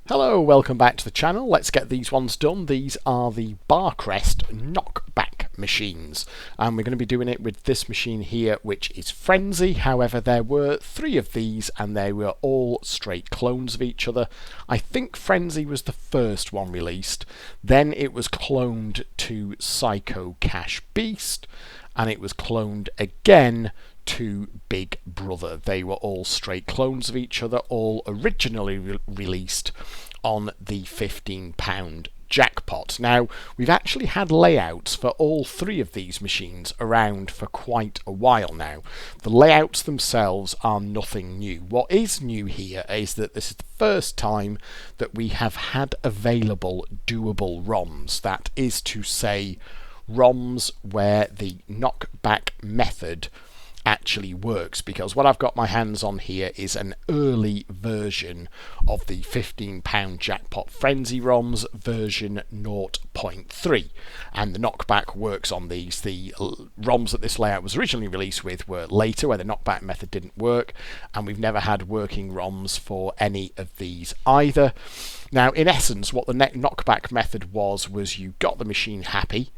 Hello, welcome back to the channel. Let's get these ones done. These are the Barcrest knockback machines, and we're going to be doing it with this machine here, which is Frenzy. However, there were 3 of these and they were all straight clones of each other. I think Frenzy was the first one released, then it was cloned to Psycho Cash Beast, and it was cloned again to Big Brother. They were all straight clones of each other, all originally released on the £15 jackpot. Now, we've actually had layouts for all 3 of these machines around for quite a while now. The layouts themselves are nothing new. What is new here is that this is the first time that we have had available doable ROMs. That is to say, ROMs where the knockback method actually works, because what I've got my hands on here is an early version of the £15 jackpot Frenzy ROMs version 0.3, and the knockback works on these. The ROMs that this layout was originally released with were later, where the knockback method didn't work, and we've never had working ROMs for any of these either. Now, in essence, what the knockback method was you got the machine happy.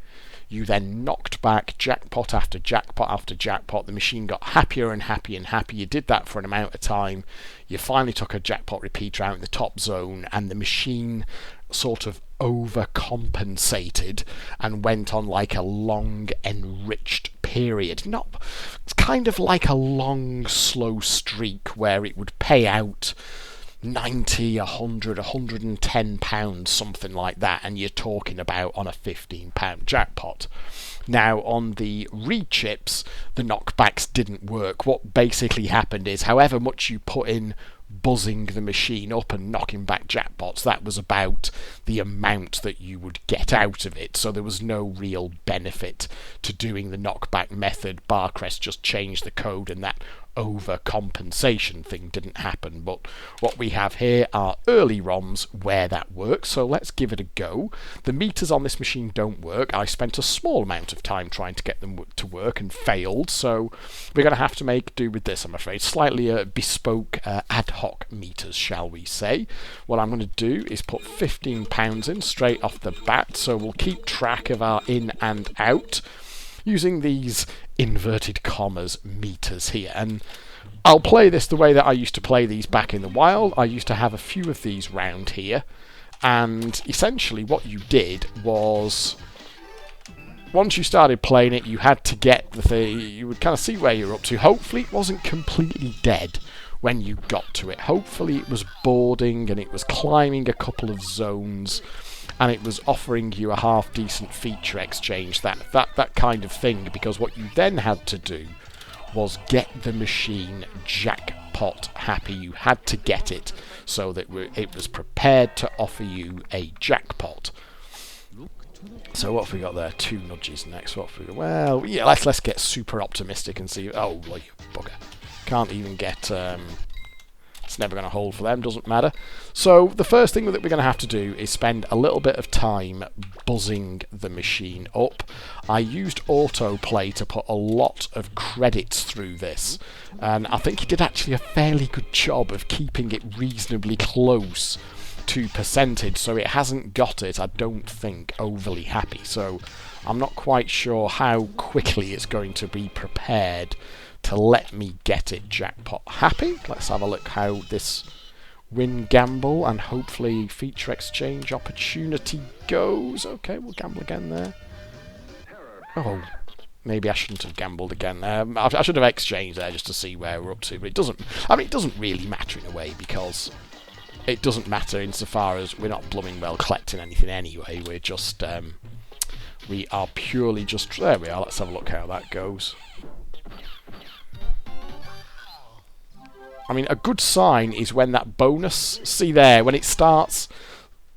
You then knocked back jackpot after jackpot after jackpot. The machine got happier and happier and happier. You did that for an amount of time. You finally took a jackpot repeater out in the top zone, and the machine sort of overcompensated and went on like a long enriched period. It's kind of like a long slow streak where it would pay out 90, 100, 110 pounds, something like that, and you're talking about on a £15 jackpot. Now, on the re-chips, the knockbacks didn't work. What basically happened is, however much you put in buzzing the machine up and knocking back jackpots, that was about the amount that you would get out of it, so there was no real benefit to doing the knockback method. Barcrest just changed the code and that overcompensation thing didn't happen. But what we have here are early ROMs where that works, so let's give it a go. The meters on this machine don't work. I spent a small amount of time trying to get them to work and failed, so we're going to have to make do with this, I'm afraid. Slightly bespoke ad hoc meters, shall we say. What I'm going to do is put £15 in straight off the bat, so we'll keep track of our in and out using these inverted commas meters here. And I'll play this the way that I used to play these back in the wild. I used to have a few of these round here, and essentially what you did was, once you started playing it, you had to get the thing, you would kind of see where you're up to. Hopefully it wasn't completely dead when you got to it. Hopefully it was boarding and it was climbing a couple of zones and it was offering you a half-decent feature exchange, that kind of thing, because what you then had to do was get the machine jackpot happy. You had to get it so that it was prepared to offer you a jackpot. So what have we got there? 2 nudges next. What have we got? Well, yeah, let's get super optimistic and see. Oh, well, you bugger. Can't even get... it's never going to hold for them, doesn't matter. So the first thing that we're going to have to do is spend a little bit of time buzzing the machine up. I used autoplay to put a lot of credits through this, and I think he did actually a fairly good job of keeping it reasonably close to percentage, so it hasn't got it, I don't think, overly happy. So I'm not quite sure how quickly it's going to be prepared to let me get it jackpot happy. Let's have a look how this win gamble and hopefully feature exchange opportunity goes. Okay, we'll gamble again there. Oh, maybe I shouldn't have gambled again there. I should have exchanged there just to see where we're up to, but it doesn't, I mean, it doesn't really matter in a way, because it doesn't matter insofar as we're not blooming well collecting anything anyway. We're just, we are purely just, there we are, let's have a look how that goes. I mean, a good sign is when that bonus, see there, when it starts,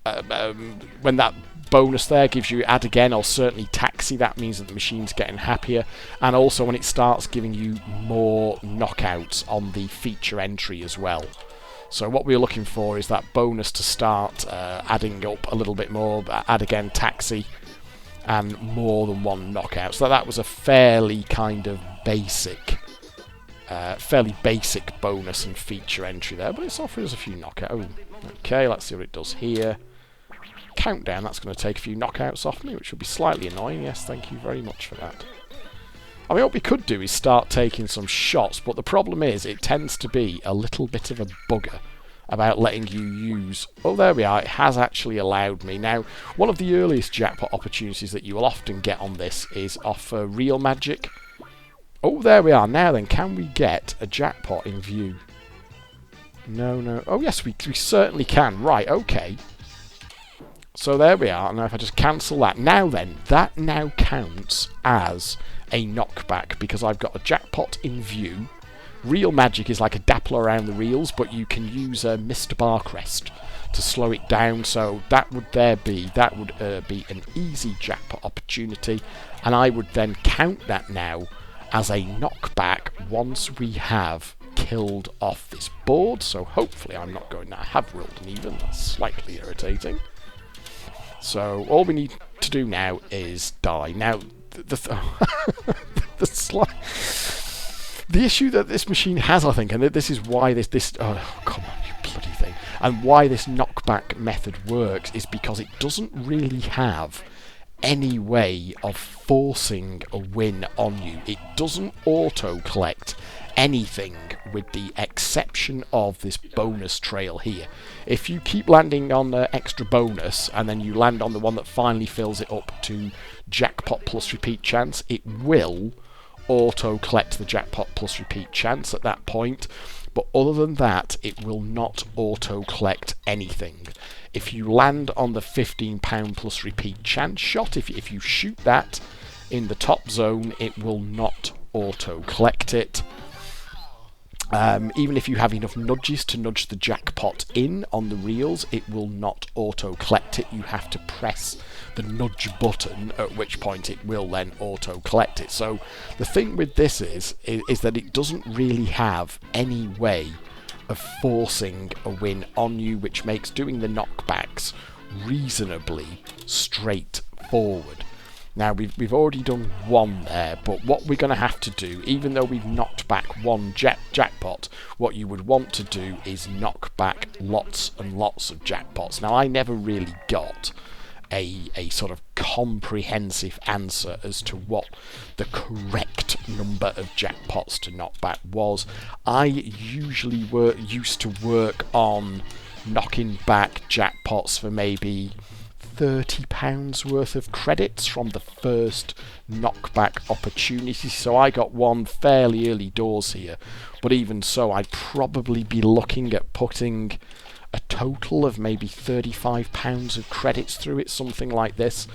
when that bonus there gives you add again or certainly taxi, that means that the machine's getting happier. And also when it starts giving you more knockouts on the feature entry as well. So what we're looking for is that bonus to start adding up a little bit more, add again, taxi, and more than 1 knockout. So that was a fairly kind of basic fairly basic bonus and feature entry there, but it's offering us a few knockouts. Oh, okay, let's see what it does here. Countdown, that's going to take a few knockouts off me, which will be slightly annoying. Yes, thank you very much for that. I mean, what we could do is start taking some shots, but the problem is it tends to be a little bit of a bugger about letting you use... Oh, there we are. It has actually allowed me. Now, one of the earliest jackpot opportunities that you will often get on this is off Real Magic. Oh, there we are. Now then, can we get a jackpot in view? No, no. Oh, yes, we certainly can. Right, okay. So there we are. Now, if I just cancel that. Now then, that now counts as a knockback because I've got a jackpot in view. Real Magic is like a dapple around the reels, but you can use Mr. Barcrest to slow it down. So that would be an easy jackpot opportunity, and I would then count that now as a knockback once we have killed off this board. So hopefully I'm not going to have rolled an even. That's slightly irritating. So all we need to do now is die. Now the issue that this machine has, I think, and this is why this oh come on, you bloody thing, and why this knockback method works is because it doesn't really have any way of forcing a win on you. It doesn't auto collect anything with the exception of this bonus trail here. If you keep landing on the extra bonus and then you land on the one that finally fills it up to jackpot plus repeat chance, it will auto collect the jackpot plus repeat chance at that point, but other than that it will not auto collect anything. If you land on the £15 plus repeat chance shot, if you shoot that in the top zone, it will not auto collect it. Even if you have enough nudges to nudge the jackpot in on the reels, it will not auto collect it. You have to press the nudge button, at which point it will then auto collect it. So the thing with this is that it doesn't really have any way of forcing a win on you, which makes doing the knockbacks reasonably straightforward. Now, we've already done one there, but what we're going to have to do, even though we've knocked back one jackpot, what you would want to do is knock back lots and lots of jackpots. Now, I never really got a sort of comprehensive answer as to what the correct number of jackpots to knock back was. I usually used to work on knocking back jackpots for maybe £30 worth of credits from the first knockback opportunity, so I got one fairly early doors here, but even so I'd probably be looking at putting a total of maybe £35 of credits through it, something like this.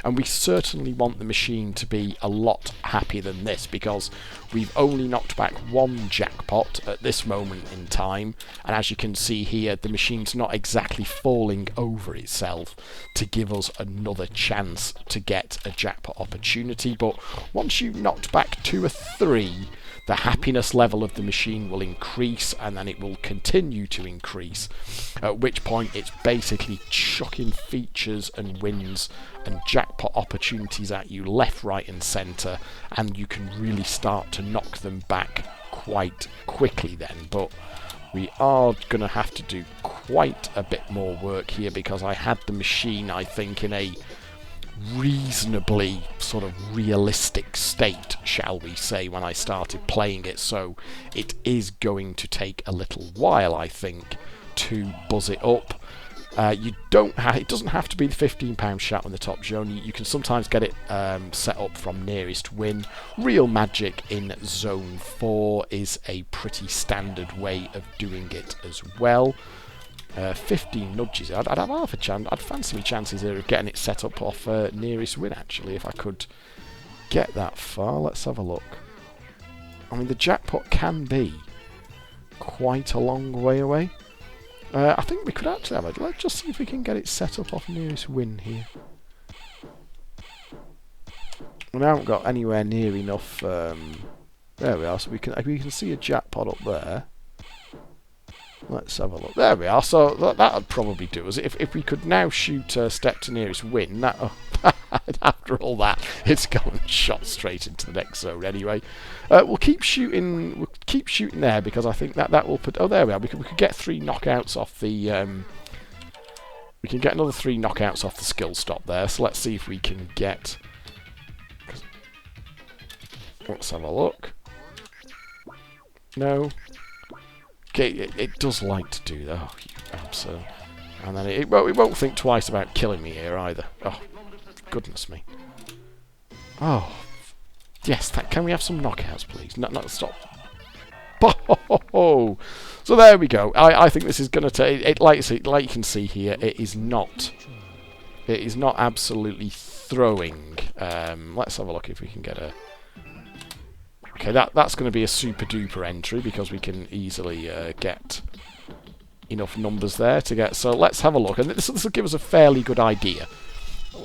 And we certainly want the machine to be a lot happier than this, because we've only knocked back one jackpot at this moment in time, and as you can see here, the machine's not exactly falling over itself to give us another chance to get a jackpot opportunity. But once you've knocked back 2 or 3, the happiness level of the machine will increase, and then it will continue to increase, at which point it's basically chucking features and wins and jackpot opportunities at you left, right and centre, and you can really start to knock them back quite quickly then. But we are going to have to do quite a bit more work here, because I had the machine, I think, in a reasonably sort of realistic state, shall we say, when I started playing it, so it is going to take a little while, I think, to buzz it up. It doesn't have to be the £15 shot in the top zone. You can sometimes get it set up from nearest win. Real Magic in zone 4 is a pretty standard way of doing it as well. 15 nudges. I'd have half a chance. I'd fancy my chances here of getting it set up off nearest win, actually, if I could get that far. Let's have a look. I mean, the jackpot can be quite a long way away. I think we could actually have it. Let's just see if we can get it set up off nearest win here. We haven't got anywhere near enough. There we are. So we can see a jackpot up there. Let's have a look. There we are. So that would probably do us. If we could now shoot step to nearest win, that After all that, it's gone and shot straight into the next zone anyway. We'll keep shooting. We'll keep shooting there because I think that will put. Oh, there we are. We could get 3 knockouts off the. We can get another 3 knockouts off the skill stop there. So let's see if we can get. Let's have a look. No. Okay, it does like to do that. Oh, you absolute. And then it won't think twice about killing me here either. Oh, goodness me. Oh, yes. Can we have some knockouts, please? No, stop. Oh, so there we go. I think this is going to take it. Like you can see here, it is not absolutely throwing. Let's have a look if we can get a. Okay, that's going to be a super duper entry because we can easily get enough numbers there to get. So let's have a look, and this will give us a fairly good idea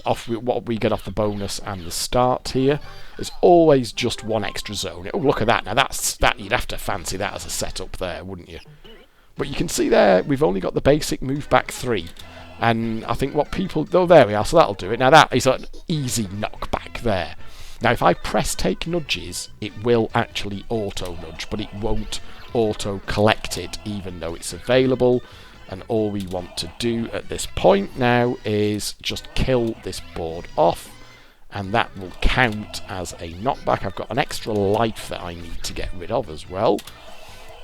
of what we get off the bonus and the start here. There's always just 1 extra zone. Oh, look at that! Now that you'd have to fancy that as a setup there, wouldn't you? But you can see there we've only got the basic move back 3, and I think what people. Oh, there we are. So that'll do it. Now that is an easy knockback there. Now, if I press take nudges, it will actually auto-nudge, but it won't auto-collect it, even though it's available. And all we want to do at this point now is just kill this board off, and that will count as a knockback. I've got an extra life that I need to get rid of as well.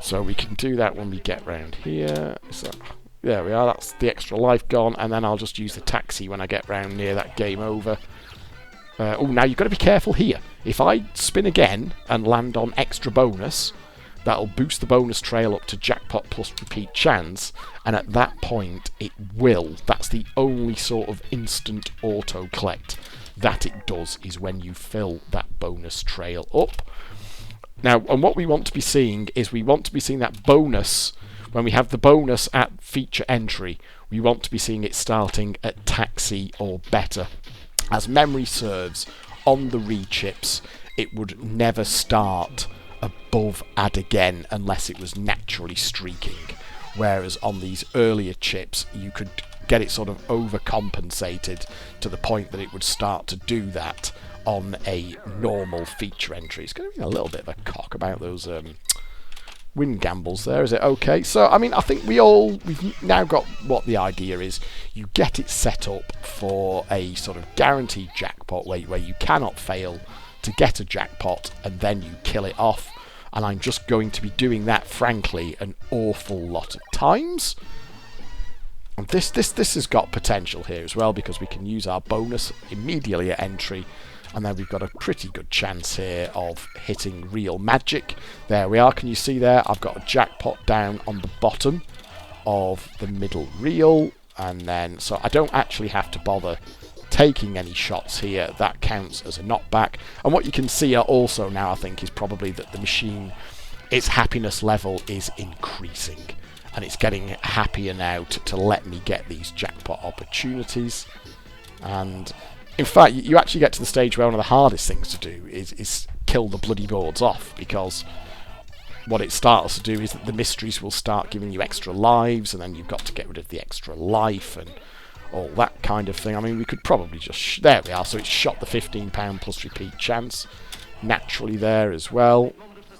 So we can do that when we get round here. So there we are, that's the extra life gone, and then I'll just use the taxi when I get round near that game over. Oh, now you've got to be careful here. If I spin again and land on extra bonus, that'll boost the bonus trail up to jackpot plus repeat chance, and at that point it will. That's the only sort of instant auto collect that it does, is when you fill that bonus trail up. Now, and what we want to be seeing is we want to be seeing that bonus. When we have the bonus at feature entry, we want to be seeing it starting at taxi or better. As memory serves, on the re-chips, it would never start above add again unless it was naturally streaking. Whereas on these earlier chips, you could get it sort of overcompensated to the point that it would start to do that on a normal feature entry. It's going to be a little bit of a cock about those win gambles there, is it? Okay, so I mean, I think we've now got what the idea is. You get it set up for a sort of guaranteed jackpot where you cannot fail to get a jackpot, and then you kill it off. And I'm just going to be doing that, frankly, an awful lot of times. And this has got potential here as well, because we can use our bonus immediately at entry. And then we've got a pretty good chance here of hitting real magic. There we are. Can you see there? I've got a jackpot down on the bottom of the middle reel. And then, so I don't actually have to bother taking any shots here. That counts as a knockback. And what you can see also now, I think, is probably that the machine, its happiness level is increasing. And it's getting happier now to let me get these jackpot opportunities. And in fact, you actually get to the stage where one of the hardest things to do is kill the bloody boards off, because what it starts to do is that the mysteries will start giving you extra lives, and then you've got to get rid of the extra life and all that kind of thing. I mean, we could probably just... there we are, so it's shot the £15 plus repeat chance naturally there as well.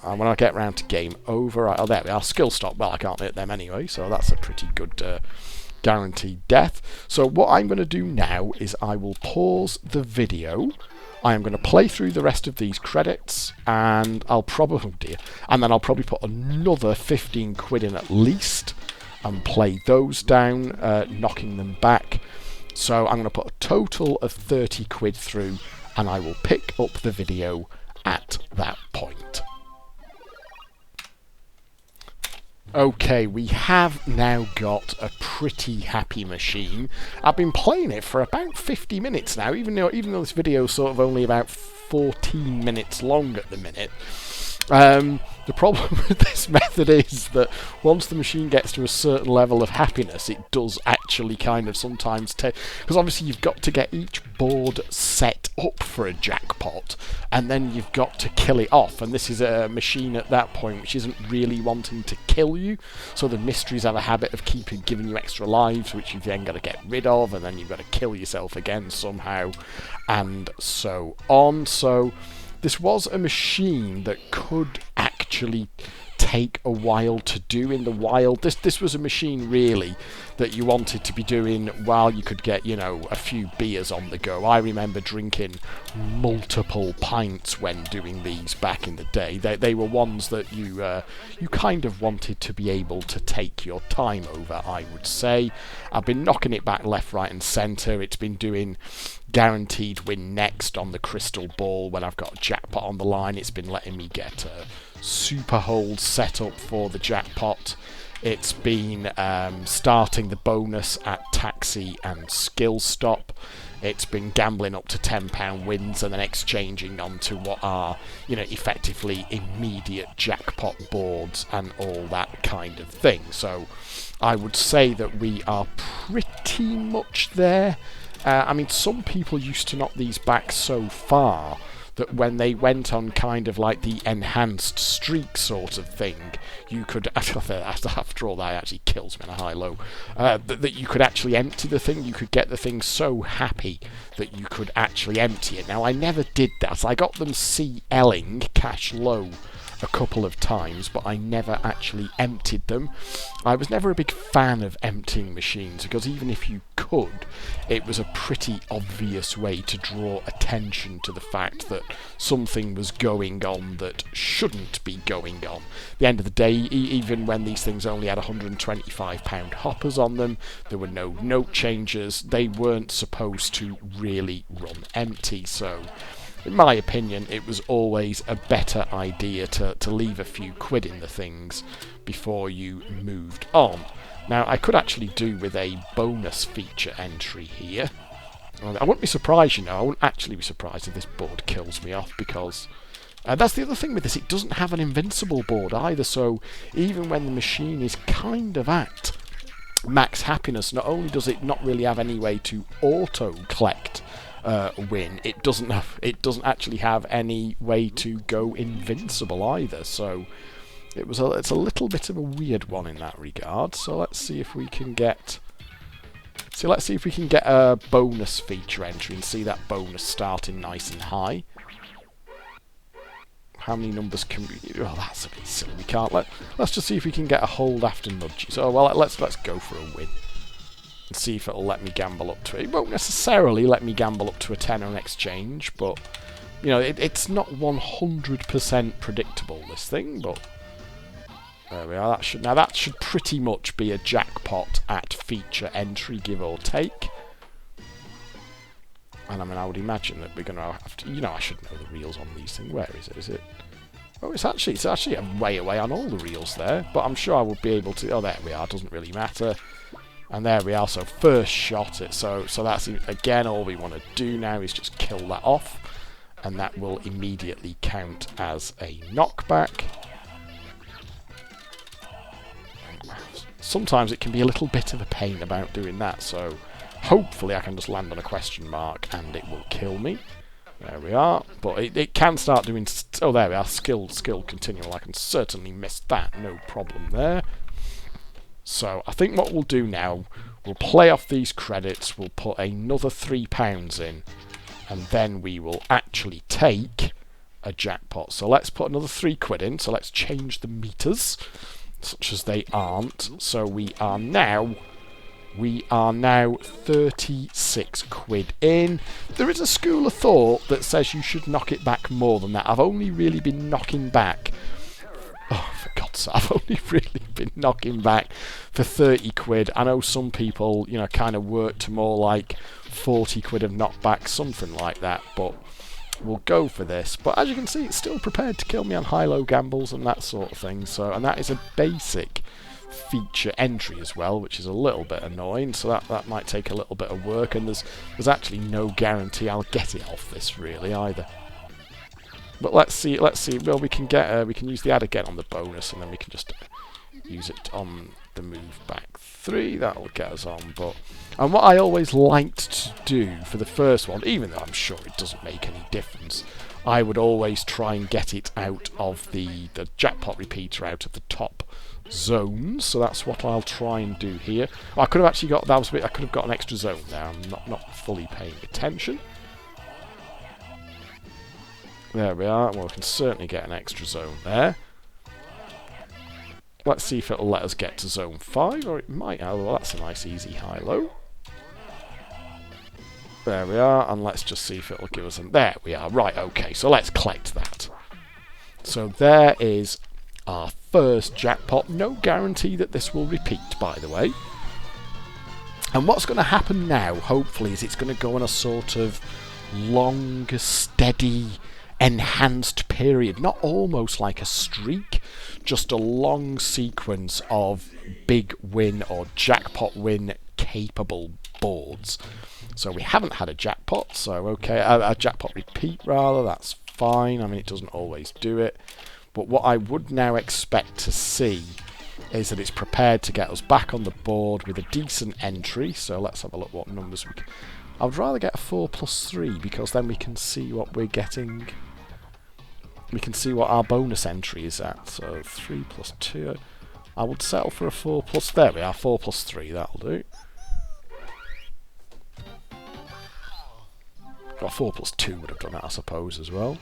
And when I get round to game over... oh, there we are, skill stop. Well, I can't hit them anyway, so that's a pretty good... guaranteed death. So what I'm going to do now is I will pause the video. I am going to play through the rest of these credits, and I'll probably, oh dear, and then I'll probably put another 15 quid in at least and play those down, knocking them back. So I'm going to put a total of 30 quid through, and I will pick up the video at that point. Okay, we have now got a pretty happy machine. I've been playing it for about 50 minutes now, even though this video is sort of only about 14 minutes long at the minute. The problem with this method is that once the machine gets to a certain level of happiness, it does actually kind of sometimes take... Because obviously you've got to get each board set up for a jackpot, and then you've got to kill it off. And this is a machine at that point which isn't really wanting to kill you, so the mysteries have a habit of giving you extra lives, which you've then got to get rid of, and then you've got to kill yourself again somehow, and so on. So this was a machine that could actually take a while to do in the wild. This was a machine really that you wanted to be doing while you could get, you know, a few beers on the go. I remember drinking multiple pints when doing these back in the day. They were ones that you kind of wanted to be able to take your time over, I would say. I've been knocking it back left, right and centre. It's been doing guaranteed win next on the crystal ball when I've got a jackpot on the line. It's been letting me get super holds set up for the jackpot. It's been starting the bonus at taxi and skill stop. It's been gambling up to £10 wins and then exchanging onto what are, you know, effectively immediate jackpot boards and all that kind of thing. So I would say that we are pretty much there. I mean, some people used to knock these back so far that when they went on kind of like the enhanced streak sort of thing, you could, after all that actually kills me in a high-low, that you could actually empty the thing. You could get the thing so happy that you could actually empty it. Now, I never did that. I got them CLing cash low a couple of times, but I never actually emptied them. I was never a big fan of emptying machines, because even if you could, it was a pretty obvious way to draw attention to the fact that something was going on that shouldn't be going on. At the end of the day, even when these things only had £125 hoppers on them, there were no note changes, they weren't supposed to really run empty, so in my opinion, it was always a better idea to leave a few quid in the things before you moved on. Now, I could actually do with a bonus feature entry here. I wouldn't be surprised, you know, I wouldn't actually be surprised if this board kills me off, because that's the other thing with this, it doesn't have an invincible board either, so even when the machine is kind of at max happiness, not only does it not really have any way to auto-collect win, it doesn't actually have any way to go invincible either, so it's a little bit of a weird one in that regard. So let's see if we can get a bonus feature entry and see that bonus starting nice and high. How many numbers can we... Oh, that's a bit silly. We can't let's just see if we can get a hold after nudges. So well, let's go for a win and see if it'll let me gamble up to it. It won't necessarily let me gamble up to a 10 on exchange, but you know, it's not 100% predictable, this thing, but there we are. That should pretty much be a jackpot at feature entry, give or take. And I mean, I would imagine that we're going to have to, you know, I should know the reels on these things. Where is it? Is it? Oh, it's actually way away on all the reels there, but I'm sure I would be able to... Oh, there we are. Doesn't really matter. And there we are, so first shot it. So that's, again, all we want to do now is just kill that off, and that will immediately count as a knockback. Sometimes it can be a little bit of a pain about doing that, so hopefully I can just land on a question mark and it will kill me. There we are, but it can start doing... Oh, there we are, skill continual. I can certainly miss that, no problem there. So I think what we'll do now, we'll play off these credits, we'll put another £3 in, and then we will actually take a jackpot. So let's put another £3 in, so let's change the meters, such as they aren't. So we are now 36 quid in. There is a school of thought that says you should knock it back more than that. I've only really been knocking back... Oh, for God's sake, I've only really been knocking back for 30 quid. I know some people, you know, kind of work to more like 40 quid of knockback, something like that, but we'll go for this. But as you can see, it's still prepared to kill me on high-low gambles and that sort of thing. So, and that is a basic feature entry as well, which is a little bit annoying, so that might take a little bit of work, and there's actually no guarantee I'll get it off this really either. But let's see. Well, we can use the add again on the bonus, and then we can just use it on the move back 3. That'll get us on. And what I always liked to do for the first one, even though I'm sure it doesn't make any difference, I would always try and get it out of the jackpot repeater out of the top zones. So that's what I'll try and do here. I could have actually got I could have got an extra zone there. I'm not fully paying attention. There we are. Well, we can certainly get an extra zone there. Let's see if it'll let us get to zone 5, or it might. Oh, well, that's a nice easy high-low. There we are, and let's just see if it'll give us there we are. Right, okay, so let's collect that. So there is our first jackpot. No guarantee that this will repeat, by the way. And what's going to happen now, hopefully, is it's going to go on a sort of long, steady, enhanced period. Not almost like a streak, just a long sequence of big win or jackpot win capable boards. So we haven't had a jackpot, so okay, a jackpot repeat rather, that's fine. I mean, it doesn't always do it. But what I would now expect to see is that it's prepared to get us back on the board with a decent entry. So let's have a look what numbers we can. I would rather get a 4+3 because then we can see what we're getting. We can see what our bonus entry is at. So 3+2. I would settle for a 4+. There we are, 4+3. That'll do. Got 4+2 would have done that, I suppose, as well.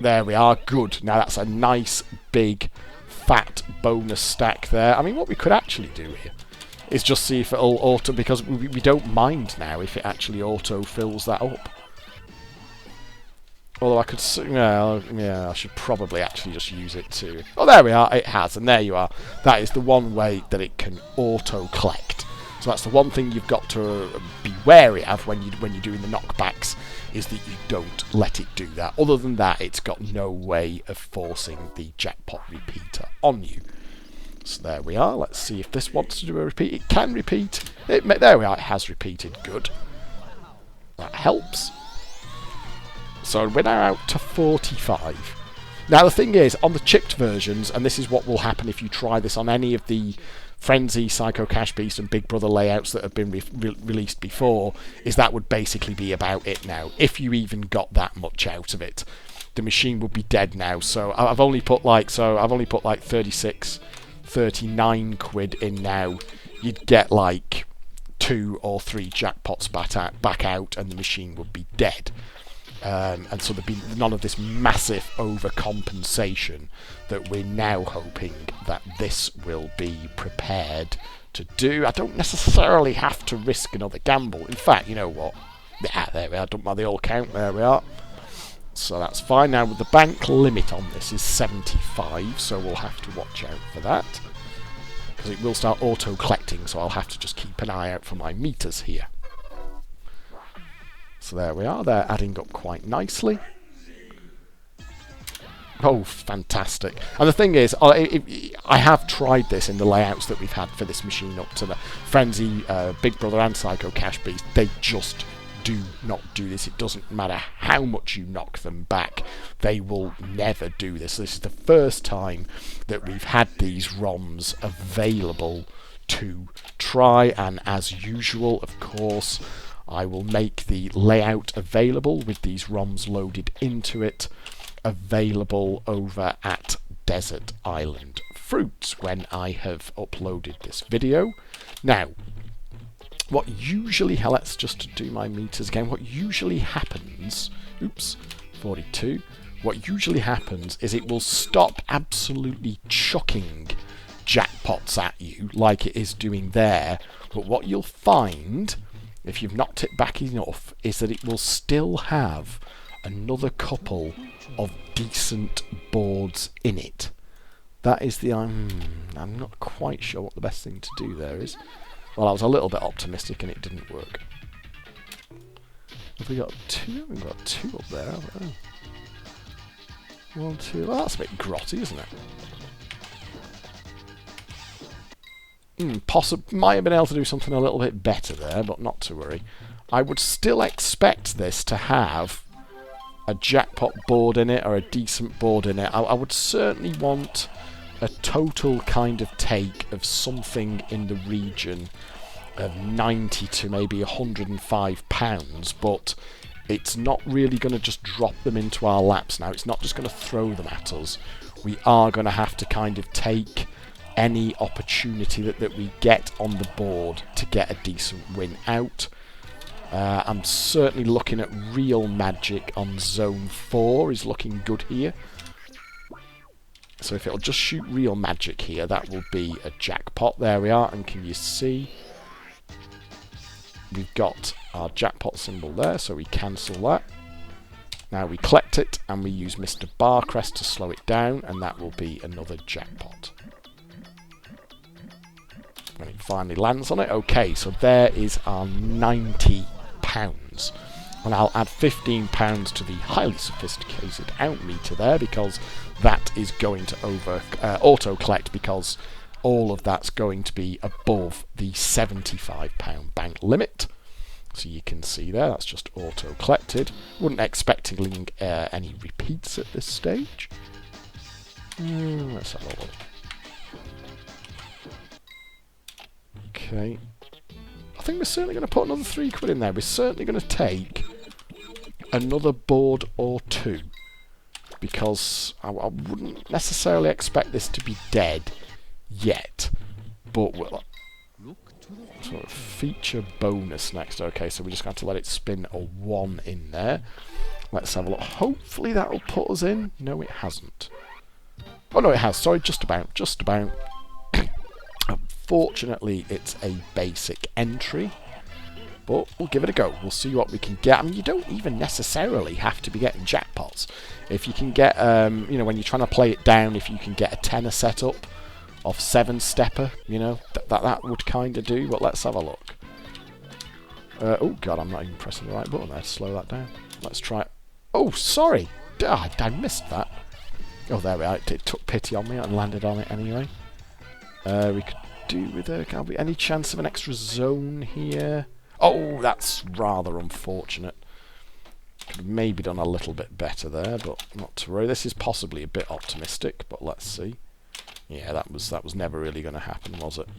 There we are. Good. Now that's a nice big fat bonus stack there. I mean, what we could actually do here is just see if it'll auto, because we don't mind now if it actually auto fills that up. Although I could, yeah, I should probably actually just use it to. Oh, there we are. It has, and there you are. That is the one way that it can auto collect. So that's the one thing you've got to be wary of when you're doing the knockbacks, is that you don't let it do that. Other than that, it's got no way of forcing the jackpot repeater on you. So there we are. Let's see if this wants to do a repeat. It can repeat. There we are. It has repeated. Good. That helps. So we're now out to 45. Now the thing is, on the chipped versions, and this is what will happen if you try this on any of the Frenzy, Psycho Cash Beast and Big Brother layouts that have been released before, is that would basically be about it now. If you even got that much out of it, the machine would be dead now. So I've only put like 36, 39 quid in now. You'd get like 2 or 3 jackpots back out, and the machine would be dead. And so there'd be none of this massive overcompensation that we're now hoping that this will be prepared to do. I don't necessarily have to risk another gamble. In fact, you know what? Yeah, there we are. Don't mind the all count. There we are. So that's fine. Now, the bank limit on this is 75, so we'll have to watch out for that, because it will start auto-collecting, so I'll have to just keep an eye out for my meters here. So there we are, they're adding up quite nicely. Oh, fantastic. And the thing is, I have tried this in the layouts that we've had for this machine up to the Frenzy, Big Brother and Psycho Cash Beast. They just do not do this. It doesn't matter how much you knock them back. They will never do this. This is the first time that we've had these ROMs available to try, and as usual, of course, I will make the layout available with these ROMs loaded into it, available over at Desert Island Fruits when I have uploaded this video. Now, what usually, let's just do my meters again, what usually happens, oops, 42, what usually happens is it will stop absolutely chucking jackpots at you like it is doing there, but what you'll find, if you've knocked it back enough, is that it will still have another couple of decent boards in it. That is the... I'm not quite sure what the best thing to do there is. Well, I was a little bit optimistic and it didn't work. Have we got 2? We've got 2 up there, haven't we? 1, 2... Well, that's a bit grotty, isn't it? Might have been able to do something a little bit better there, but not to worry. I would still expect this to have a jackpot board in it, or a decent board in it. I would certainly want a total kind of take of something in the region of 90 to maybe £105, but it's not really going to just drop them into our laps now. It's not just going to throw them at us. We are going to have to kind of take any opportunity that we get on the board to get a decent win out. I'm certainly looking at real magic on zone 4 is looking good here. So if it'll just shoot real magic here, that will be a jackpot. There we are, and can you see? We've got our jackpot symbol there, so we cancel that. Now we collect it, and we use Mr. Barcrest to slow it down, and that will be another jackpot. When it finally lands on it, okay, so there is our £90. And I'll add £15 to the highly sophisticated out meter there, because that is going to auto-collect, because all of that's going to be above the £75 bank limit. So you can see there, that's just auto-collected. Wouldn't expecting any repeats at this stage. Let's have a look. Okay. I think we're certainly going to put another £3 in there. We're certainly going to take another board or two, because I wouldn't necessarily expect this to be dead yet, but we'll sort of feature bonus next. Okay, so we're just going to have to let it spin a 1 in there. Let's have a look. Hopefully that'll put us in. No, it hasn't. Oh no, it has. Sorry, just about. Unfortunately, it's a basic entry, but we'll give it a go. We'll see what we can get. I mean, you don't even necessarily have to be getting jackpots. If you can get, you know, when you're trying to play it down, if you can get a tenner set up of 7-stepper, you know, that would kind of do. But let's have a look. Oh god, I'm not even pressing the right button there to slow that down. Let's try it. Oh, sorry, I missed that. Oh, there we are. It took pity on me and landed on it anyway. We could do with any chance of an extra zone here? Oh, that's rather unfortunate. Could have maybe done a little bit better there, but not to worry. This is possibly a bit optimistic, but let's see. Yeah, that was never really going to happen, was it?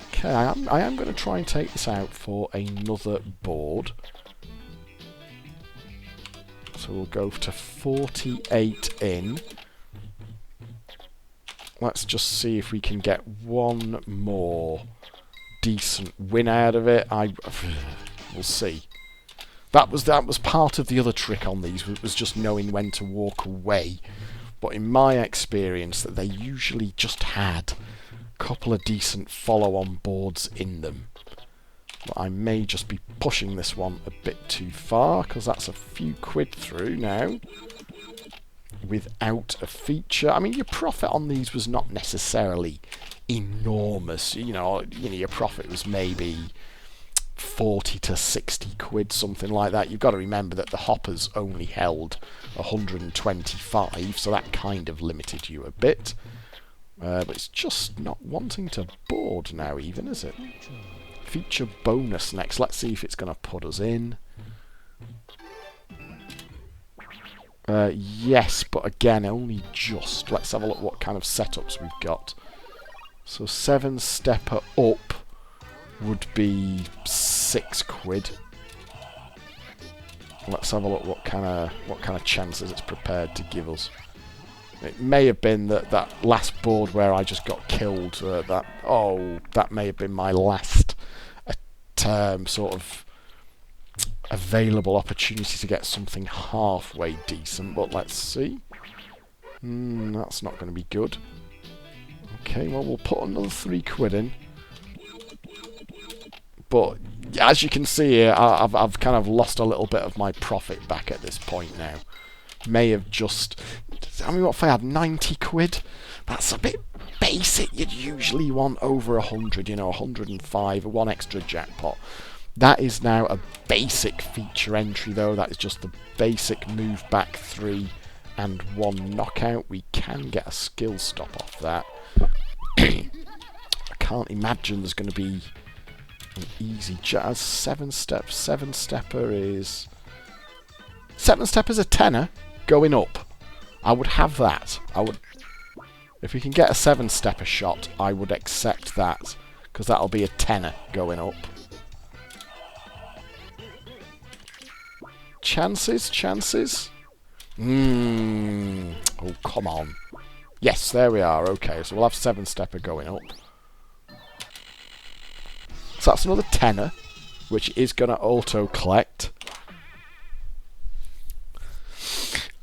Okay, I am going to try and take this out for another board. So we'll go to 48 in. Let's just see if we can get one more decent win out of it. We'll see. That was part of the other trick on these, was just knowing when to walk away. But in my experience, that they usually just had a couple of decent follow-on boards in them. But I may just be pushing this one a bit too far, because that's a few quid through now without a feature. I mean, your profit on these was not necessarily enormous. You know, your profit was maybe 40 to 60 quid, something like that. You've got to remember that the hoppers only held 125, so that kind of limited you a bit. But it's just not wanting to board now even, is it? Feature bonus next. Let's see if it's going to put us in. Yes, but again, only just. Let's have a look what kind of setups we've got. So 7-stepper up would be 6 quid. Let's have a look what kind of chances it's prepared to give us. It may have been that last board where I just got killed. That may have been my last sort of available opportunity to get something halfway decent. But let's see. That's not going to be good. Okay, well, we'll put another 3 quid in. But as you can see here, I've kind of lost a little bit of my profit back at this point now. May have just... I mean, what if I had 90 quid? That's a bit basic. You'd usually want over 100, you know, 105, one extra jackpot. That is now a basic feature entry, though. That is just the basic move back 3 and 1 knockout. We can get a skill stop off that. I can't imagine there's going to be an easy 7-stepper is 7 steppers a tenner going up. I would have that. I would. If we can get a 7 stepper shot, I would accept that, because that'll be a tenner going up. Chances, chances. Oh, come on. Yes, there we are. Okay, so we'll have 7 stepper going up. So that's another tenner, which is going to auto collect.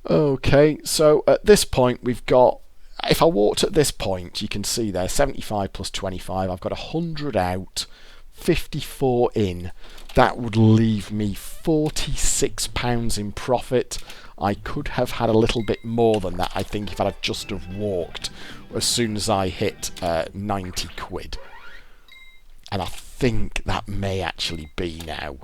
Okay, so at this point we've got, if I walked at this point, you can see there, 75 plus 25, I've got 100 out, 54 in. That would leave me £46 in profit. I could have had a little bit more than that, I think, if I'd have just have walked as soon as I hit 90 quid. And I think that may actually be now.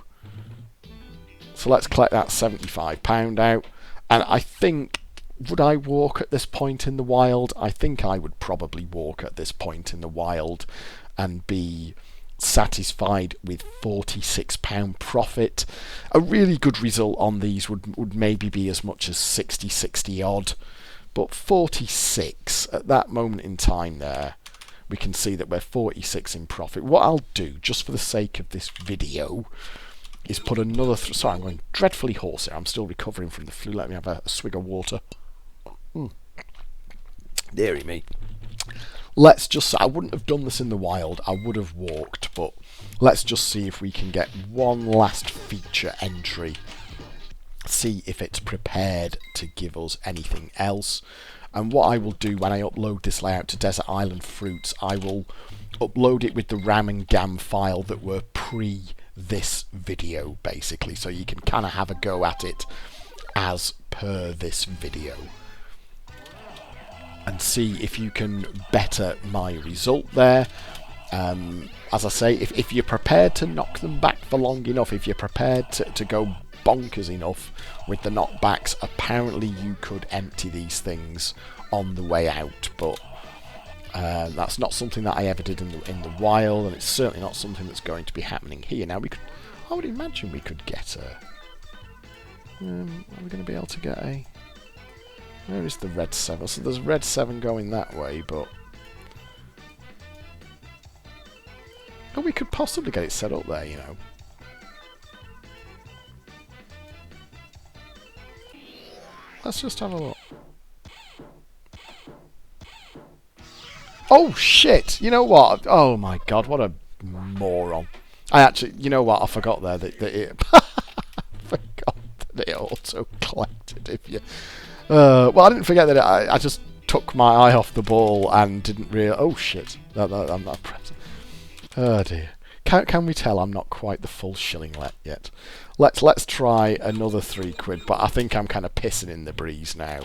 So let's collect that £75 out. And I think, would I walk at this point in the wild? I think I would probably walk at this point in the wild and be satisfied with £46 profit. A really good result on these would maybe be as much as 60 odd, but 46 at that moment in time there, we can see that we're 46 in profit. What I'll do, just for the sake of this video, is put another... Sorry, I'm going dreadfully hoarse here. I'm still recovering from the flu. Let me have a swig of water. Deary me. Let's just... I wouldn't have done this in the wild. I would have walked, but let's just see if we can get one last feature entry. See if it's prepared to give us anything else. And what I will do when I upload this layout to Desert Island Fruits, I will upload it with the RAM and GAM file that were pre this video, basically, so you can kind of have a go at it as per this video and see if you can better my result there. As I say, if you're prepared to knock them back for long enough, if you're prepared to go bonkers enough with the knockbacks, apparently you could empty these things on the way out, but that's not something that I ever did in the wild, and it's certainly not something that's going to be happening here. Now, I would imagine we could get a... are we going to be able to get a... Where is the red 7? So there's red 7 going that way, but... Oh, we could possibly get it set up there, you know. Let's just have a look. Oh, shit! You know what? Oh, my God, what a moron. I actually... You know what? I forgot there that it... I forgot that it auto-collected if you... well, I didn't forget that I just took my eye off the ball and didn't realise... Oh, shit. I'm not pressing. Oh, dear. Can we tell I'm not quite the full shilling yet? Let's try another 3 quid, but I think I'm kind of pissing in the breeze now.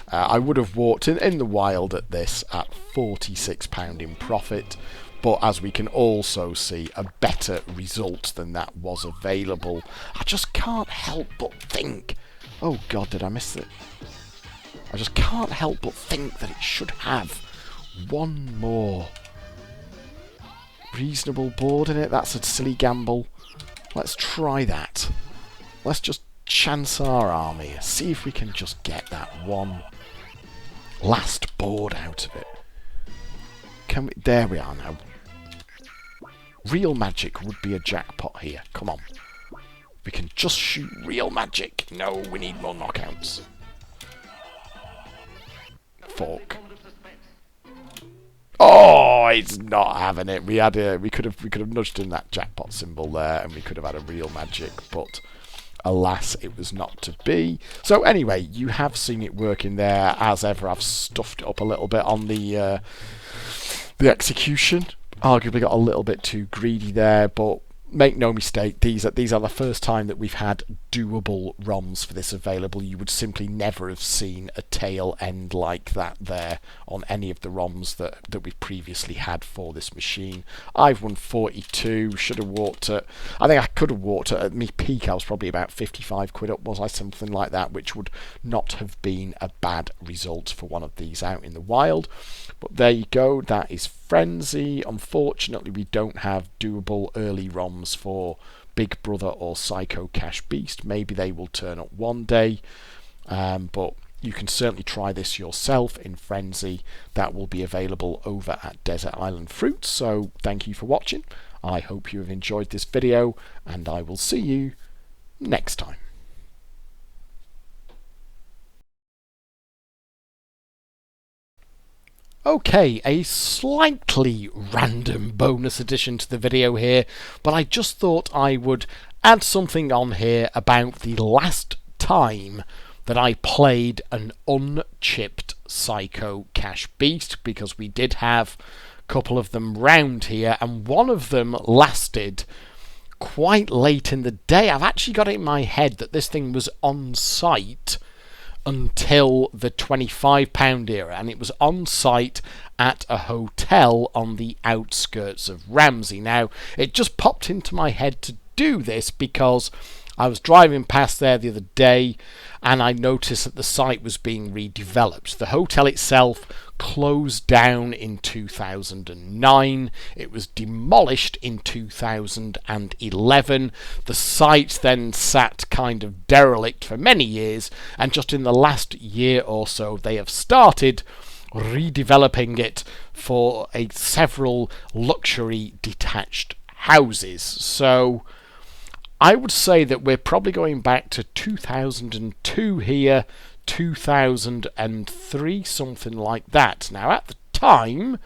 I would have walked in the wild at this at £46 in profit, but as we can also see, a better result than that was available. I just can't help but think... Oh God, did I miss it? I just can't help but think that it should have one more reasonable board in it. That's a silly gamble. Let's try that. Let's just chance our arm here. See if we can just get that one last board out of it. Can we? There we are now. Real magic would be a jackpot here. Come on. We can just shoot real magic. No, we need more knockouts. Fork. Oh, it's not having it. We could have nudged in that jackpot symbol there, and we could have had a real magic, but alas, it was not to be. So anyway, you have seen it working there. As ever, I've stuffed it up a little bit on the execution. Arguably got a little bit too greedy there, but make no mistake, these are the first time that we've had doable ROMs for this available. You would simply never have seen a tail end like that there on any of the ROMs that we've previously had for this machine. I've won 42, should have walked at... I think I could have walked at me peak, I was probably about 55 quid up, was I? Something like that, which would not have been a bad result for one of these out in the wild. But there you go, that is Frenzy. Unfortunately, we don't have doable early ROMs for Big Brother or Psycho Cash Beast. Maybe they will turn up one day, but you can certainly try this yourself in Frenzy. That will be available over at Desert Island Fruits. So thank you for watching. I hope you have enjoyed this video, and I will see you next time. Okay, a slightly random bonus addition to the video here, but I just thought I would add something on here about the last time that I played an unchipped Psycho Cash Beast, because we did have a couple of them round here, and one of them lasted quite late in the day. I've actually got it in my head that this thing was on site until the £25 era, and it was on site at a hotel on the outskirts of Ramsey. Now, it just popped into my head to do this because I was driving past there the other day and I noticed that the site was being redeveloped. The hotel itself closed down in 2009. It was demolished in 2011. The site then sat kind of derelict for many years, and just in the last year or so they have started redeveloping it for several luxury detached houses. So I would say that we're probably going back to 2002 here, 2003, something like that. Now, at the time,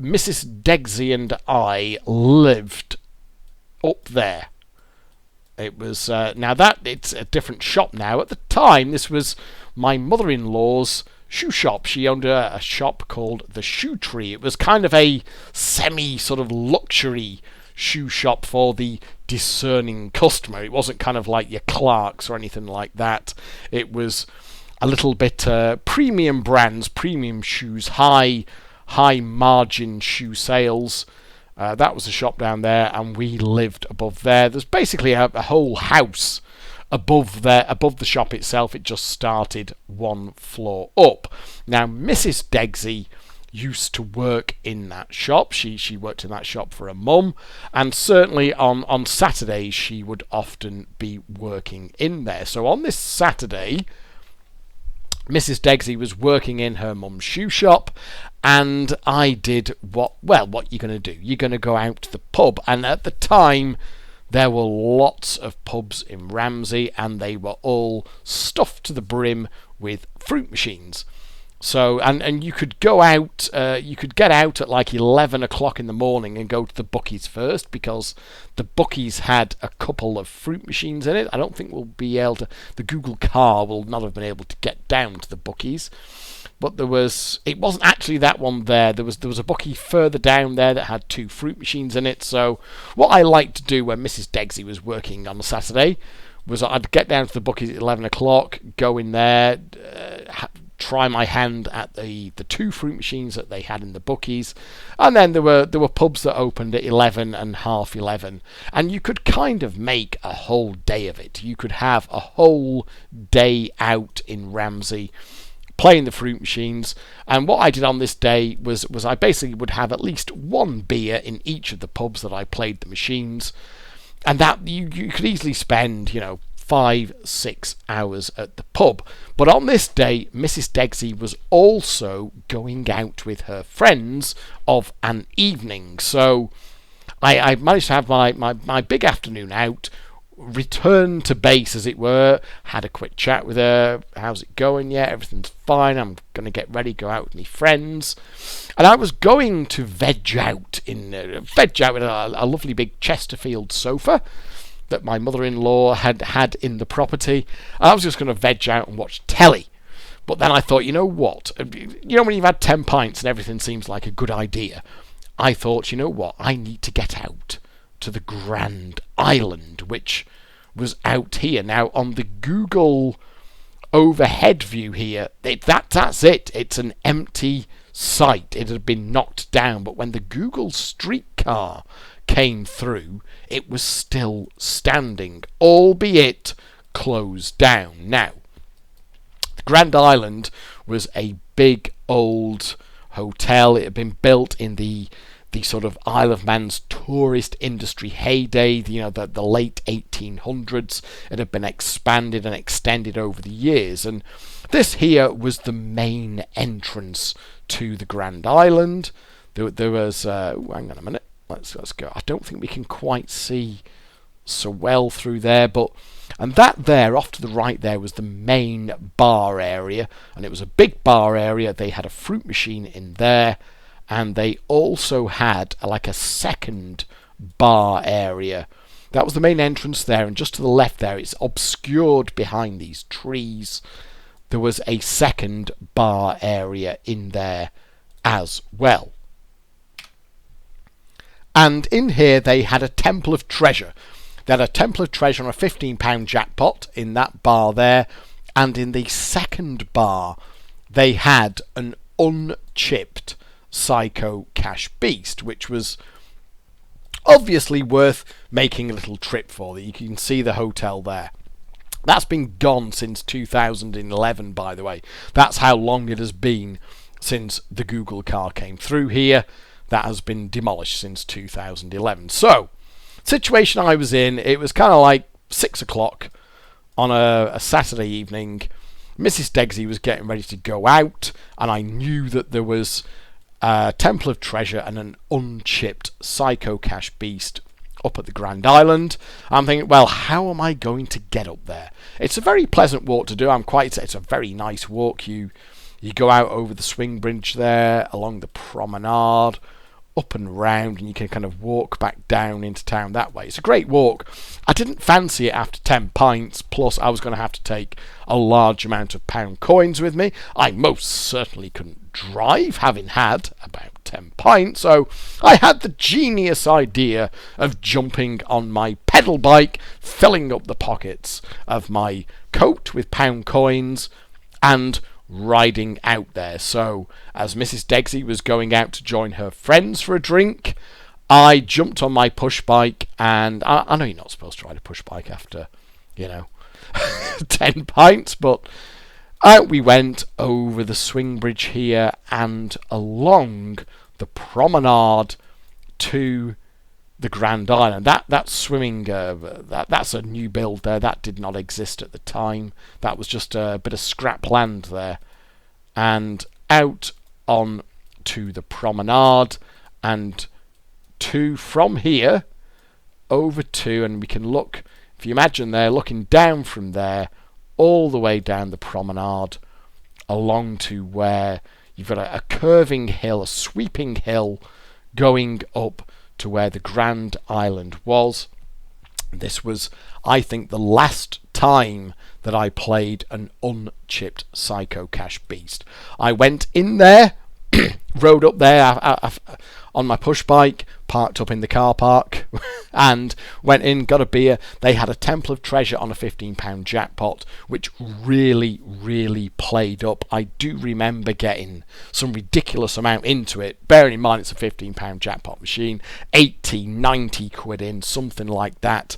Mrs. Degsy and I lived up there. It was now that it's a different shop now. At the time, this was my mother-in-law's shoe shop. She owned a shop called the Shoe Tree. It was kind of a semi sort of luxury shoe shop for the discerning customer. It wasn't kind of like your Clarks or anything like that. It was a little bit premium brands, premium shoes, high margin shoe sales. That was the shop down there, and we lived above there. There's basically a whole house above there, above the shop itself. It just started one floor up. Now, Mrs. Degsy used to work in that shop. She worked in that shop for her mum, and certainly on Saturdays she would often be working in there. So on this Saturday, Mrs. Degsy was working in her mum's shoe shop, and I did what you're going to do. You're going to go out to the pub, and at the time there were lots of pubs in Ramsey, and they were all stuffed to the brim with fruit machines. So, and you could go out, you could get out at like 11 o'clock in the morning and go to the Buc-ee's first, because the Buc-ee's had a couple of fruit machines in it. I don't think we'll be able to, the Google car will not have been able to get down to the Buc-ee's. But it wasn't actually that one there. There was a Buc-ee further down there that had two fruit machines in it. So what I liked to do when Mrs. Degsy was working on a Saturday was I'd get down to the Buc-ee's at 11 o'clock, go in there, try my hand at the two fruit machines that they had in the Buc-ee's, and then there were pubs that opened at 11 and half 11, and you could kind of make a whole day of it. You could have a whole day out in Ramsey playing the fruit machines. And what I did on this day was I basically would have at least one beer in each of the pubs that I played the machines, and that you could easily spend 5-6 hours at the pub. But on this day, Mrs. Degsy was also going out with her friends of an evening. So I managed to have my big afternoon out, return to base, as it were, had a quick chat with her. How's it going? Yeah, everything's fine. I'm going to get ready, go out with my friends. And I was going to veg out with a lovely big Chesterfield sofa that my mother-in-law had in the property. I was just going to veg out and watch telly. But then I thought, you know what? When you've had 10 pints and everything seems like a good idea, I thought, you know what? I need to get out to the Grand Island, which was out here. Now, on the Google overhead view here, that's it. It's an empty site. It had been knocked down. But when the Google streetcar came through, it was still standing, albeit closed down. Now, the Grand Island was a big old hotel. It had been built in the the sort of Isle of Man's tourist industry heyday, the late 1800s. It had been expanded and extended over the years, and this here was the main entrance to the Grand Island. There was, hang on a minute, let's go. I don't think we can quite see so well through there, and that there off to the right there was the main bar area, and it was a big bar area. They had a fruit machine in there, and they also had like a second bar area. That was the main entrance there, and just to the left there, it's obscured behind these trees. There was a second bar area in there as well. And in here they had a Temple of Treasure. They had a Temple of Treasure on a £15 jackpot in that bar there, and in the second bar they had an unchipped Psycho Cash Beast, which was obviously worth making a little trip for. You can see the hotel there. That's been gone since 2011, by the way. That's how long it has been since the Google car came through here. That has been demolished since 2011. So, situation I was in, it was kind of like 6 o'clock on a Saturday evening. Mrs. Degsy was getting ready to go out, and I knew that there was a Temple of Treasure and an unchipped Psycho Cash Beast up at the Grand Island. I'm thinking, well, how am I going to get up there? It's a very pleasant walk to do. It's a very nice walk. You go out over the swing bridge there, along the promenade, up and round, and you can kind of walk back down into town that way. It's a great walk. I didn't fancy it after 10 pints, plus I was going to have to take a large amount of pound coins with me. I most certainly couldn't drive, having had about 10 pints, so I had the genius idea of jumping on my pedal bike, filling up the pockets of my coat with pound coins, and riding out there. So as Mrs. Degsy was going out to join her friends for a drink, I jumped on my push bike, and I know you're not supposed to ride a push bike after 10 pints, but out we went over the swing bridge here and along the promenade to the Grand Island. That swimming, that's a new build there. That did not exist at the time. That was just a bit of scrap land there. And out on to the promenade, and from here over to, and we can look, if you imagine there, looking down from there, all the way down the promenade, along to where you've got a curving hill, a sweeping hill, going up to where the Grand Island was. This was, I think, the last time that I played an unchipped Psycho Cash Beast. I went in there, rode up there on my push bike, parked up in the car park, and went in, got a beer. They had a Temple of Treasure on a £15 jackpot, which really, really played up. I do remember getting some ridiculous amount into it. Bearing in mind it's a £15 jackpot machine, 80, 90 quid in, something like that.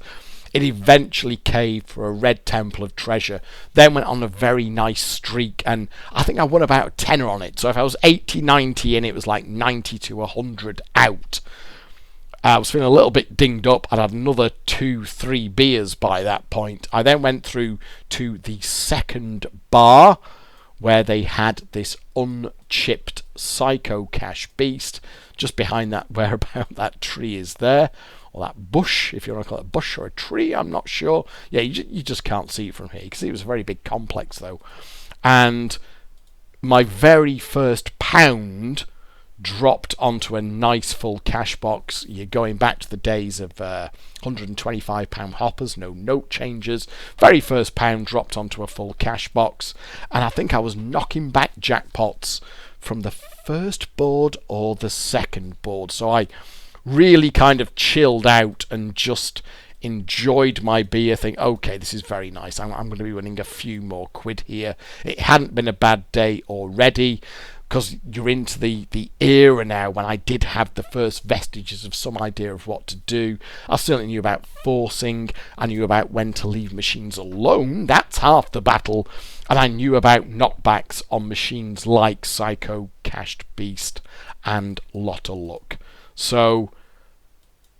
It eventually caved for a red Temple of Treasure, then went on a very nice streak, and I think I won about a tenner on it. So if I was 80, 90 in, it was like 90 to 100 out. I was feeling a little bit dinged up. I'd had another 2-3 beers by that point. I then went through to the second bar, where they had this unchipped Psycho Cash Beast, just behind that, whereabout that tree is there. Or that bush, if you want to call it a bush or a tree, I'm not sure. Yeah, you just can't see it from here, because it was a very big complex, though. And my very first pound dropped onto a nice full cash box. You're going back to the days of £125 hoppers, no note changes. Very first pound dropped onto a full cash box, and I think I was knocking back jackpots from the first board or the second board. So I really kind of chilled out and just enjoyed my beer, think, okay, this is very nice. I'm going to be winning a few more quid here. It hadn't been a bad day already, because you're into the era now when I did have the first vestiges of some idea of what to do. I certainly knew about forcing, I knew about when to leave machines alone, that's half the battle, and I knew about knockbacks on machines like Psycho Cashed Beast and Lot of Luck. So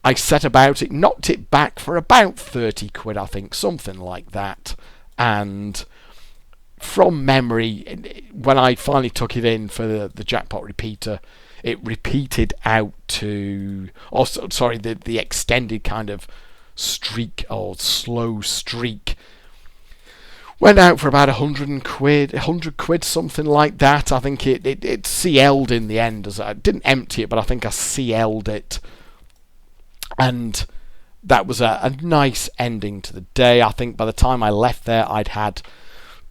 I set about it, knocked it back for about 30 quid, I think, something like that. And from memory, when I finally took it in for the jackpot repeater, it repeated out to, the extended kind of streak or slow streak went out for about 100 quid, something like that. I think it CL'd in the end. As I didn't empty it, but I think I CL'd it. And that was a nice ending to the day. I think by the time I left there, I'd had,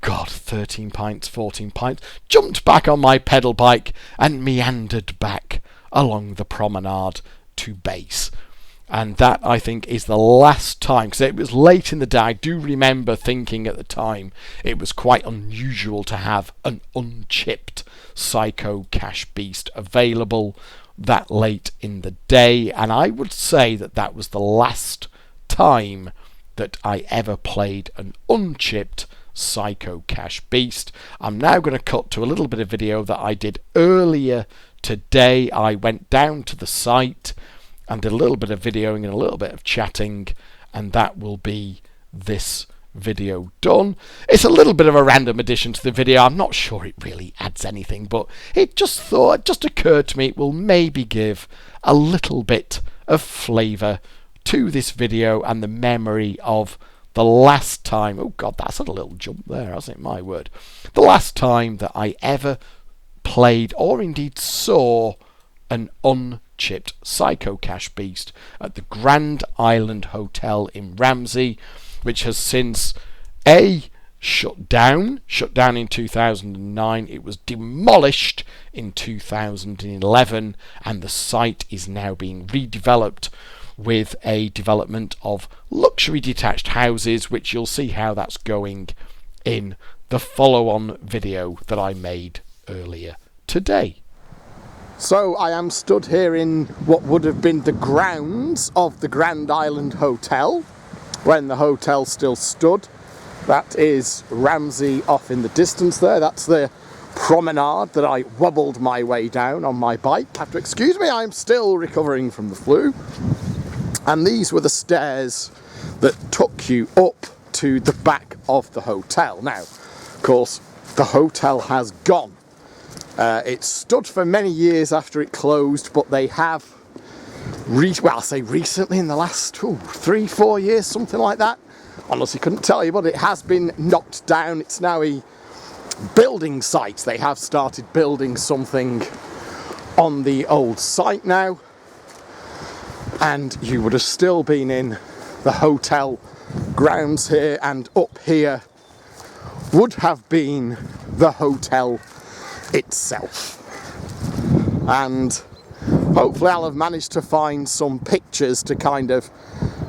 13 pints, 14 pints, jumped back on my pedal bike and meandered back along the promenade to base. And that, I think, is the last time, because it was late in the day. I do remember thinking at the time it was quite unusual to have an unchipped Psycho Cash Beast available that late in the day, and I would say that was the last time that I ever played an unchipped Psycho Cash Beast. I'm now going to cut to a little bit of video that I did earlier today. I went down to the site and did a little bit of videoing and a little bit of chatting, and that will be this video done. It's a little bit of a random addition to the video. I'm not sure it really adds anything, but it just occurred to me it will maybe give a little bit of flavour to this video and the memory of the last time. Oh God, that's had a little jump there, hasn't it? My word. The last time that I ever played or indeed saw an unchipped Psycho Cash Beast at the Grand Island Hotel in Ramsey, which has since shut down in 2009. It was demolished in 2011, and the site is now being redeveloped with a development of luxury detached houses, which you'll see how that's going in the follow-on video that I made earlier today. So I am stood here in what would have been the grounds of the Grand Island Hotel when the hotel still stood. That is Ramsey off in the distance there. That's the promenade that I wobbled my way down on my bike. Have to excuse me, I'm still recovering from the flu. And these were the stairs that took you up to the back of the hotel. Now, of course, the hotel has gone. It stood for many years after it closed, but they have I'll say recently, in the last 3-4 years, something like that. Honestly, couldn't tell you, but it has been knocked down. It's now a building site. They have started building something on the old site now, and you would have still been in the hotel grounds here, and up here would have been the hotel itself. And hopefully I'll have managed to find some pictures to kind of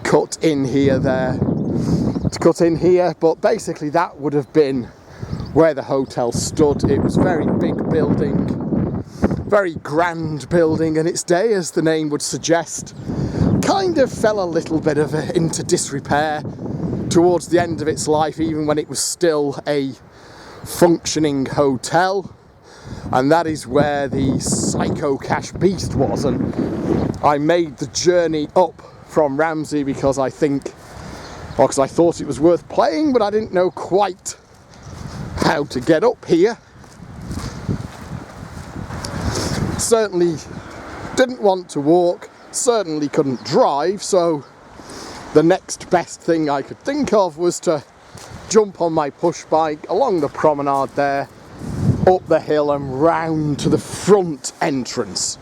cut in here, but basically that would have been where the hotel stood. It was a very big building, very grand building, and its day, as the name would suggest, kind of fell a little bit into disrepair towards the end of its life, even when it was still a functioning hotel. And that is where the Psycho Cash Beast was, and I made the journey up from Ramsey because I thought it was worth playing, but I didn't know quite how to get up here. Certainly didn't want to walk, certainly couldn't drive, so the next best thing I could think of was to jump on my push bike along the promenade there, up the hill and round to the front entrance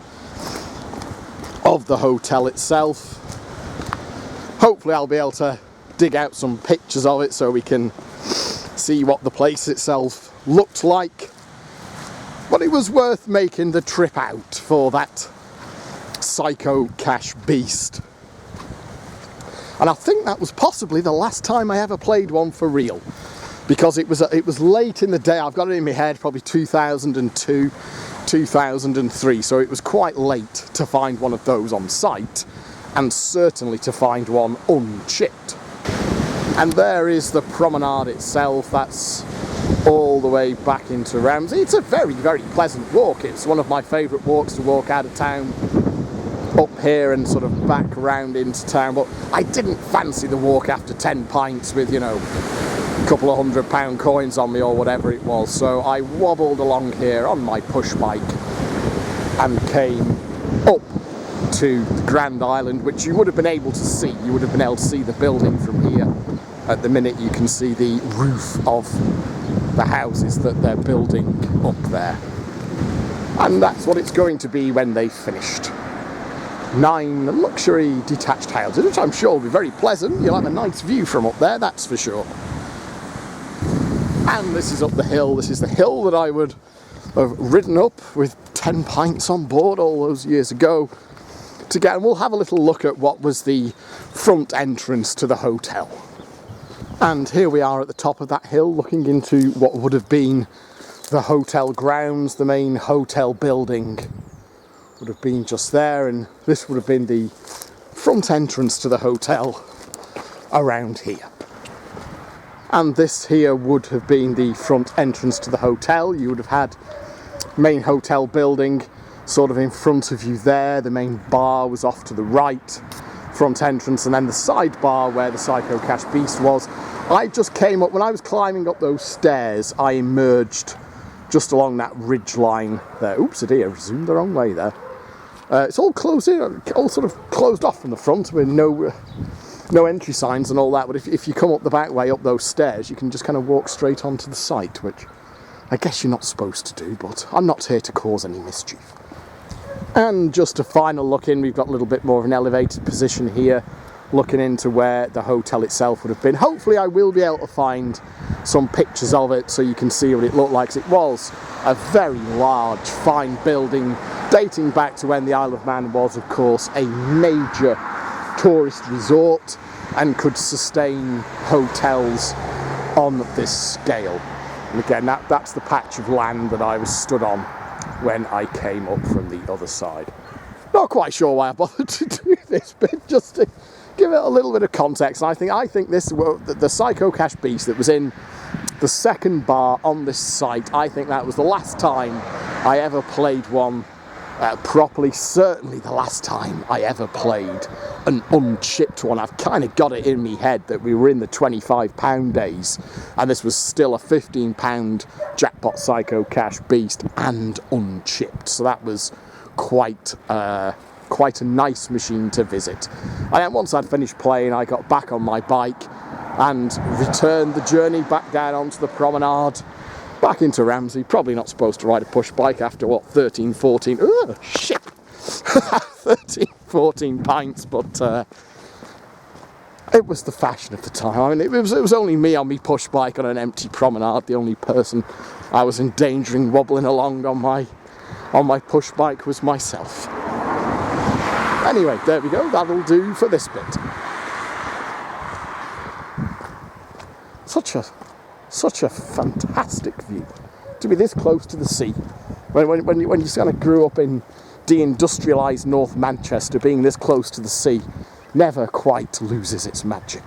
of the hotel itself. Hopefully I'll be able to dig out some pictures of it so we can see what the place itself looked like. But it was worth making the trip out for that Psycho Cash Beast. And I think that was possibly the last time I ever played one for real, because it was late in the day. I've got it in my head, probably 2002, 2003, so it was quite late to find one of those on site, and certainly to find one unchipped. And there is the promenade itself. That's all the way back into Ramsey. It's a very, very pleasant walk. It's one of my favourite walks to walk out of town up here and sort of back round into town, but I didn't fancy the walk after 10 pints with, you know, a couple of £100 coins on me or whatever it was, so I wobbled along here on my push bike and came up to the Grand Island, which you would have been able to see. You would have been able to see the building from here. At the minute you can see the roof of the houses that they're building up there. And that's what it's going to be when they've finished. 9 luxury detached houses, which I'm sure will be very pleasant. You'll have a nice view from up there, that's for sure. And this is up the hill. This is the hill that I would have ridden up with 10 pints on board all those years ago to get, and we'll have a little look at what was the front entrance to the hotel. And here we are at the top of that hill looking into what would have been the hotel grounds. The main hotel building would have been just there, and this would have been the front entrance to the hotel around here. And this here would have been the front entrance to the hotel. You would have had main hotel building sort of in front of you there. The main bar was off to the right, front entrance, and then the side bar where the Psycho Cash Beast was. I just came up, when I was climbing up those stairs, I emerged just along that ridge line there. Oops, I zoomed the wrong way there. It's all closed in, all sort of closed off from the front with no entry signs and all that, but if you come up the back way up those stairs, you can just kind of walk straight onto the site, which I guess you're not supposed to do, but I'm not here to cause any mischief. And just a final look in, we've got a little bit more of an elevated position here, looking into where the hotel itself would have been. Hopefully I will be able to find some pictures of it so you can see what it looked like. It was a very large, fine building dating back to when the Isle of Man was, of course, a major tourist resort and could sustain hotels on this scale. And again, that's the patch of land that I was stood on when I came up from the other side. Not quite sure why I bothered to do this bit, just to give it a little bit of context. And I think this, the Psycho Cash Beast that was in the second bar on this site, I think that was the last time I ever played one properly. Certainly the last time I ever played an unchipped one. I've kind of got it in my head that we were in the £25 days and this was still a £15 jackpot Psycho Cash Beast and unchipped. So that was quite a nice machine to visit. And then once I'd finished playing, I got back on my bike and returned the journey back down onto the promenade, back into Ramsey. Probably not supposed to ride a push bike after, what, 13, 14... Oh, shit! 13, 14 pints, but it was the fashion of the time. I mean, it was only me on my push bike on an empty promenade. The only person I was endangering wobbling along on my push bike was myself. Anyway, there we go. That'll do for this bit. Such a fantastic view to be this close to the sea. When you kind of grew up in deindustrialised North Manchester, being this close to the sea never quite loses its magic.